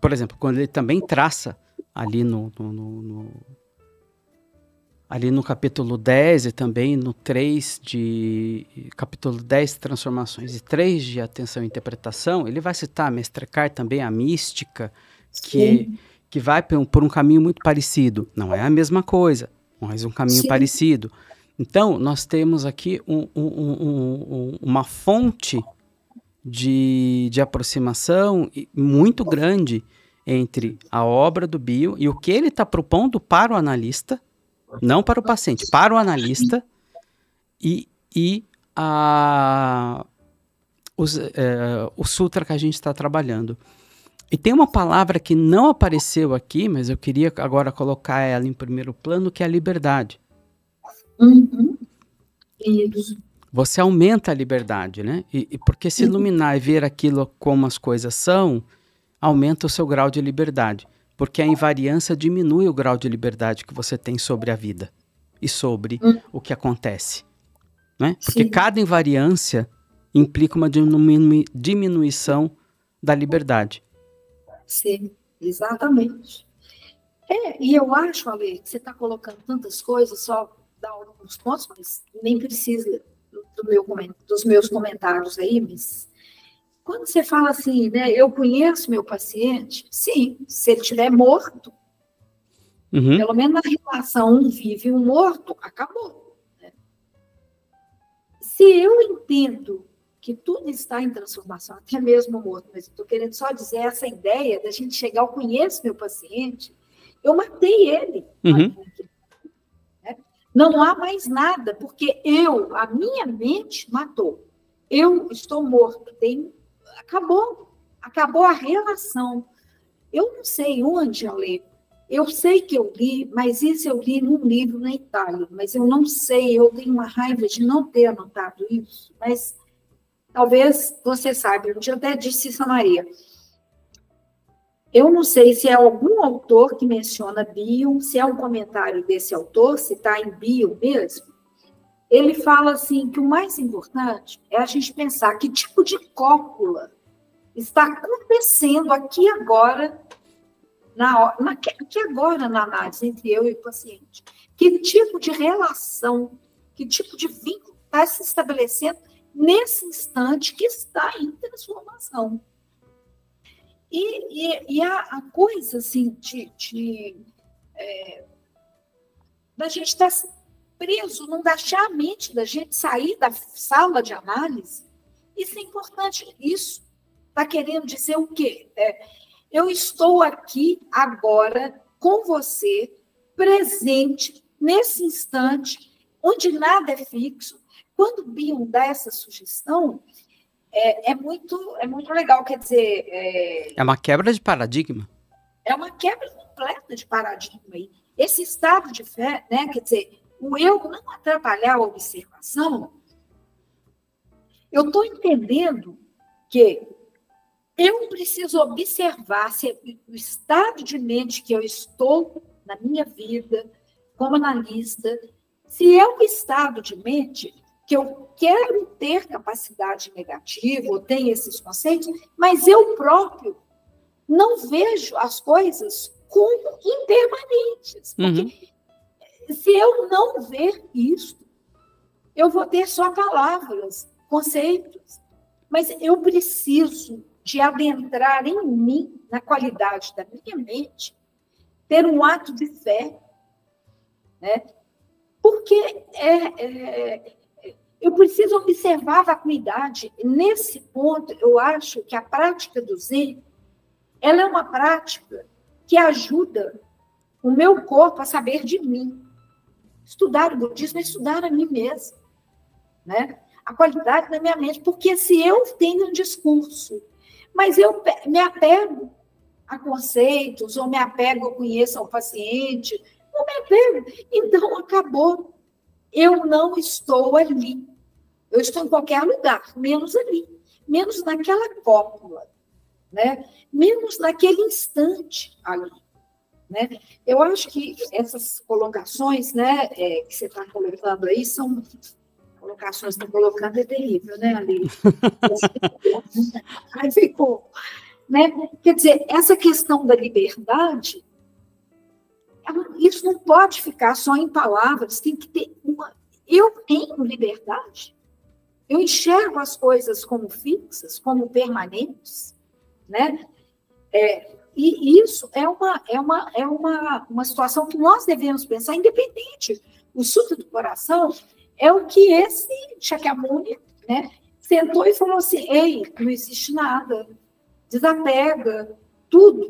por exemplo, quando ele também traça ali ali no capítulo 10 e também no 3 capítulo 10, Transformações, e 3 de Atenção e Interpretação, ele vai citar Mestre Eckhart também, a mística, que que vai por um caminho muito parecido. Não é a mesma coisa, mas um caminho parecido. Então, nós temos aqui uma fonte de aproximação muito grande entre a obra do Bion e o que ele está propondo para o analista, não para o paciente, para o analista, e o sutra que a gente está trabalhando. E tem uma palavra que não apareceu aqui, mas eu queria agora colocar ela em primeiro plano, que é a liberdade. Isso. Você aumenta a liberdade, né? Porque se iluminar e ver aquilo como as coisas são, aumenta o seu grau de liberdade. Porque a invariância diminui o grau de liberdade que você tem sobre a vida e sobre o que acontece. Né? Porque cada invariância implica uma diminuição da liberdade. Sim, exatamente. E eu acho, Ale, que você está colocando tantas coisas, só dar alguns pontos, mas nem precisa dos meus comentários aí, mas quando você fala assim, né, eu conheço meu paciente, sim, se ele estiver morto, pelo menos na relação um vive e um morto, acabou. Né? Se eu entendo que tudo está em transformação, até mesmo morto, mas estou querendo só dizer essa ideia da gente chegar ao conheço meu paciente, eu matei ele. Não há mais nada, porque a minha mente matou. Eu estou morto, acabou a relação. Eu não sei onde eu li. Eu sei que eu li, mas isso eu li num livro na Itália, mas eu não sei, eu tenho uma raiva de não ter anotado isso, mas talvez você saiba, eu já até disse isso a Maria. Eu não sei se é algum autor que menciona Bion, se é um comentário desse autor, se está em Bion mesmo. Ele fala assim que o mais importante é a gente pensar que tipo de cópula está acontecendo aqui agora, aqui agora na análise entre eu e o paciente. Que tipo de relação, que tipo de vínculo está se estabelecendo nesse instante que está em transformação. E a coisa, assim, da gente estar preso, não deixar a mente da gente sair da sala de análise, isso é importante. Isso está querendo dizer o quê? Eu estou aqui agora com você, presente, nesse instante, onde nada é fixo. Quando o Bion dá essa sugestão, é muito legal, quer dizer... É uma quebra de paradigma. É uma quebra completa de paradigma. Esse estado de fé, né, quer dizer, o eu não atrapalhar a observação, eu estou entendendo que eu preciso observar se o estado de mente que eu estou na minha vida, como analista, se é um estado de mente que eu quero ter capacidade negativa, ou tenho esses conceitos, mas eu próprio não vejo as coisas como impermanentes. Porque se eu não ver isso, eu vou ter só palavras, conceitos, mas eu preciso de adentrar em mim, na qualidade da minha mente, ter um ato de fé, né? Porque eu preciso observar a vacuidade. Nesse ponto, eu acho que a prática do Zen, ela é uma prática que ajuda o meu corpo a saber de mim. Estudar o budismo é estudar a mim mesmo, né? A qualidade da minha mente. Porque se eu tenho um discurso, mas eu me apego a conceitos, ou me apego, eu conheço ao paciente, não me apego, então acabou. Eu não estou ali. Eu estou em qualquer lugar, menos ali. Menos naquela cópula, né? Menos naquele instante ali. Né? Eu acho que essas colocações, né, que você está colocando aí são colocações que estão colocando, é terrível, né, Ali? Aí ficou. Né? Quer dizer, essa questão da liberdade, isso não pode ficar só em palavras, tem que ter uma... Eu tenho liberdade. Eu enxergo as coisas como fixas, como permanentes, né? E isso é uma situação que nós devemos pensar, independente. O Sutra do Coração é o que esse Shakyamuni, né, sentou e falou assim: ei, não existe nada, desapega, tudo.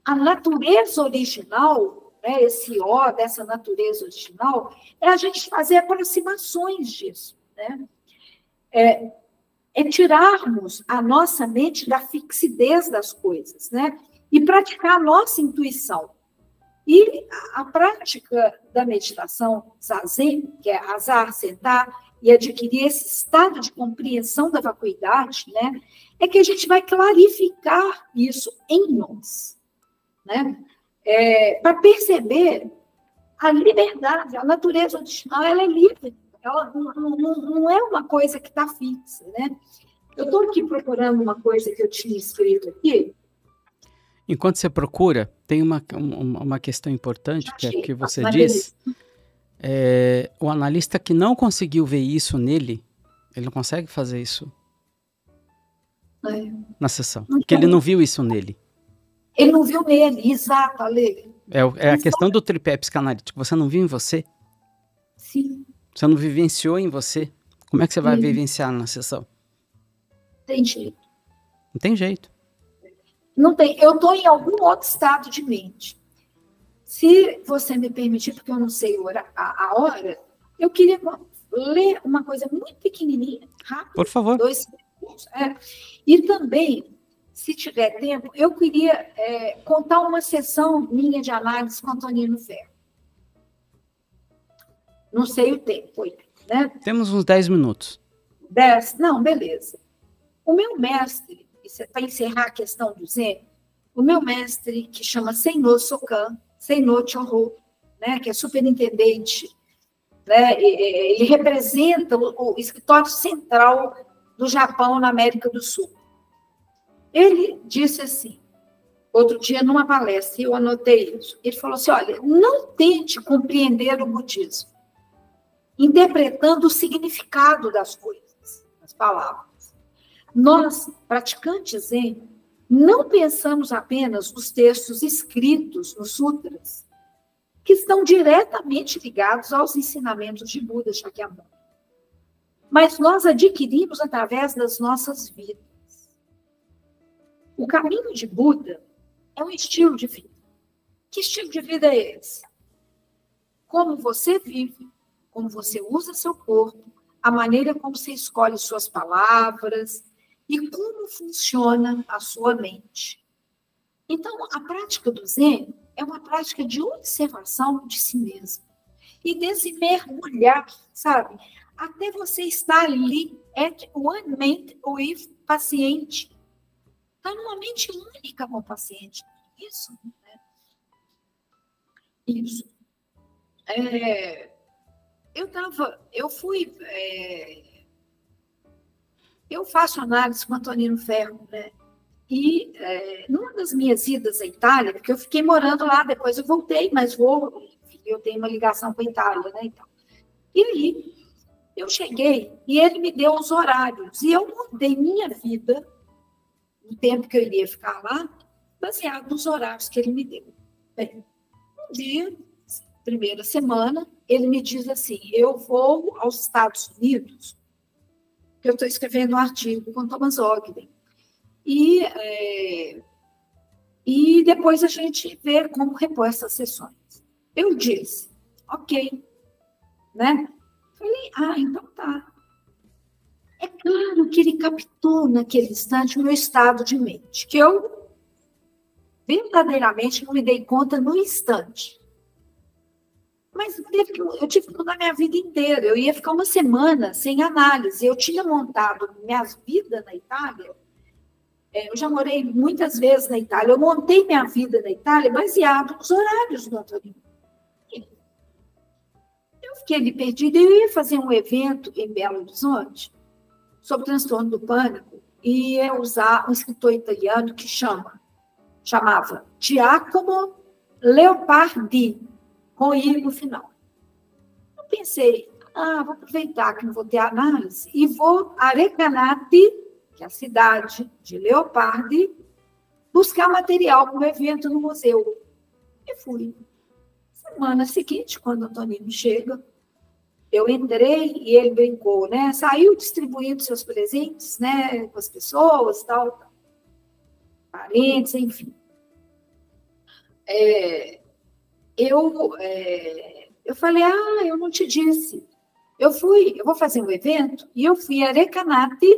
A natureza original, né, esse ó dessa natureza original, é a gente fazer aproximações disso, né? É tirarmos a nossa mente da fixidez das coisas, né? E praticar a nossa intuição. E a prática da meditação zazen, que é arrasar, sentar e adquirir esse estado de compreensão da vacuidade, né? É que a gente vai clarificar isso em nós, né? Para perceber a liberdade, a natureza original, ela é livre. Ela não é uma coisa que está fixa, né? Eu estou aqui procurando uma coisa que eu tinha escrito aqui. Enquanto você procura, tem uma questão importante, que é que você diz. O analista que não conseguiu ver isso nele, ele não consegue fazer isso na sessão. Porque ele não viu isso nele. Ele não viu nele, exato, Ale. É a questão do tripé psicanalítico. Você não viu em você? Sim. Você não vivenciou em você? Como é que você vai vivenciar na sessão? Tem jeito. Não tem jeito. Não tem. Eu estou em algum outro estado de mente. Se você me permitir, porque eu não sei a hora, eu queria ler uma coisa muito pequenininha, rápida. Por favor. 2 segundos. E também, se tiver tempo, eu queria contar uma sessão minha de análise com Antonino Ferro. Não sei o tempo, né? Temos uns 10 minutos. 10? Não, beleza. O meu mestre, para encerrar a questão do Zen, o meu mestre, que chama Senno Sokan, Senno Choho, né, que é superintendente, né, ele representa o escritório central do Japão na América do Sul. Ele disse assim, outro dia numa palestra, eu anotei isso, ele falou assim, olha, não tente compreender o budismo, interpretando o significado das coisas, das palavras. Nós, praticantes Zen, não pensamos apenas nos textos escritos nos sutras, que estão diretamente ligados aos ensinamentos de Buda Shakyamuni, mas nós adquirimos através das nossas vidas. O caminho de Buda é um estilo de vida. Que estilo de vida é esse? Como você vive, como você usa seu corpo, a maneira como você escolhe suas palavras e como funciona a sua mente. Então, a prática do Zen é uma prática de observação de si mesmo e desse mergulhar, sabe? Até você estar ali, at one mente with paciente. Está numa mente única com o paciente. Isso, né? Isso. Eu faço análise com Antonino Ferro, né? E numa das minhas idas à Itália, porque eu fiquei morando lá, depois eu voltei, mas eu tenho uma ligação com a Itália, né? Então, e aí, eu cheguei e ele me deu os horários, e eu mudei minha vida, o tempo que eu iria ficar lá, baseado nos horários que ele me deu. Bem, um dia, primeira semana, ele me diz assim, eu vou aos Estados Unidos, porque eu estou escrevendo um artigo com Thomas Ogden, e depois a gente vê como repor essas sessões. Eu disse, ok, né? Falei, então tá. É claro que ele captou naquele instante o meu estado de mente, que eu verdadeiramente não me dei conta no instante. Mas eu tive que mudar minha vida inteira. Eu ia ficar uma semana sem análise. Eu tinha montado minha vida na Itália. Eu já morei muitas vezes na Itália. Eu montei minha vida na Itália baseado nos horários do Antonino. Eu fiquei ali perdida. Eu ia fazer um evento em Belo Horizonte sobre transtorno do pânico e ia usar um escritor italiano que chamava Giacomo Leopardi, com I no final. Eu pensei, vou aproveitar que não vou ter análise e vou a Recanati, que é a cidade de Leopardi, buscar material para o evento no museu. E fui. Semana seguinte, quando o Antonino chega, eu entrei e ele brincou, né? Saiu distribuindo seus presentes, né? Com as pessoas, tal, parentes, enfim. Eu falei, eu não te disse. Eu vou fazer um evento e eu fui a Recanati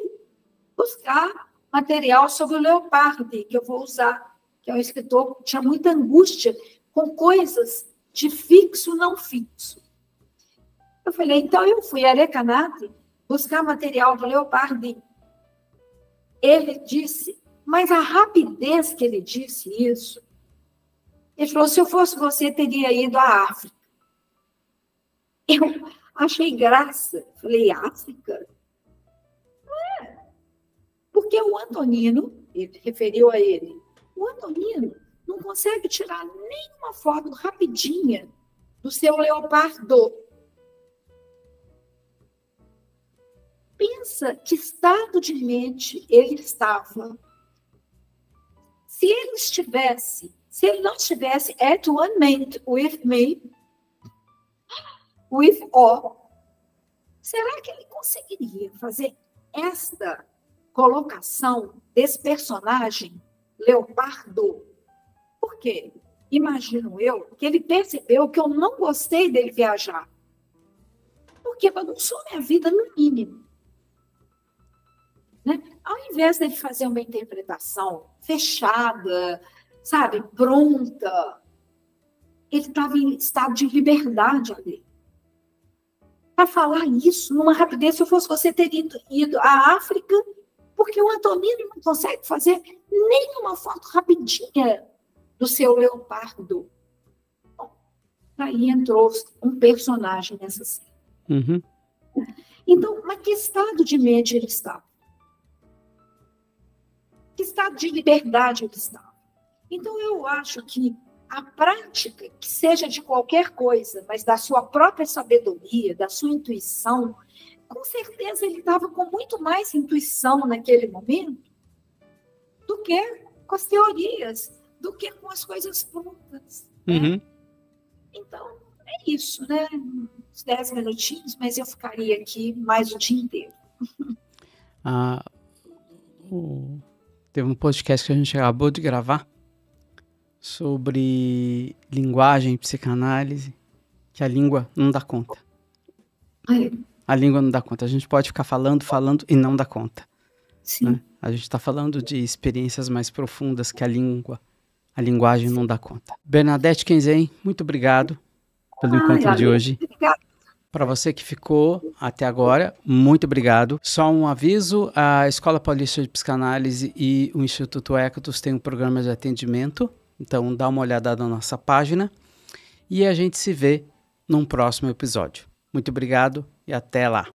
buscar material sobre o Leopardi, que eu vou usar, que é um escritor que tinha muita angústia com coisas de fixo, não fixo. Eu falei, então eu fui a Recanati buscar material do Leopardi. Ele disse, mas a rapidez que ele disse isso, ele falou, se eu fosse você, teria ido à África. Eu achei graça. Falei, África? Porque o Antonino, ele referiu a ele, o Antonino não consegue tirar nenhuma foto rapidinha do seu leopardo. Pensa que estado de mente ele estava. Se ele não estivesse at one ment with me, with all, será que ele conseguiria fazer esta colocação desse personagem, Leopardo? Por quê? Imagino eu que ele percebeu que eu não gostei dele viajar. Porque bagunçou minha vida no mínimo. Né? Ao invés dele fazer uma interpretação fechada, sabe, pronta, ele estava em estado de liberdade ali. Para falar isso numa rapidez, se eu fosse você ter ido à África, porque o Antonino não consegue fazer nenhuma foto rapidinha do seu leopardo. Bom, aí entrou um personagem nessa cena. Uhum. Então, mas que estado de mente ele estava? Que estado de liberdade ele estava? Então, eu acho que a prática, que seja de qualquer coisa, mas da sua própria sabedoria, da sua intuição, com certeza ele estava com muito mais intuição naquele momento do que com as teorias, do que com as coisas prontas. Uhum. Né? Então, é isso, né? Uns 10 minutinhos, mas eu ficaria aqui mais o dia inteiro. Teve um podcast que a gente acabou de gravar sobre linguagem e psicanálise, que a língua não dá conta. A língua não dá conta. A gente pode ficar falando e não dá conta. Sim. Né? A gente está falando de experiências mais profundas que a linguagem não dá conta. Bernadette Kenzen, muito obrigado pelo encontro de hoje. Obrigada. Para você que ficou até agora, muito obrigado. Só um aviso, a Escola Paulista de Psicanálise e o Instituto Écatos têm um programa de atendimento, então dá uma olhada na nossa página e a gente se vê num próximo episódio. Muito obrigado e até lá.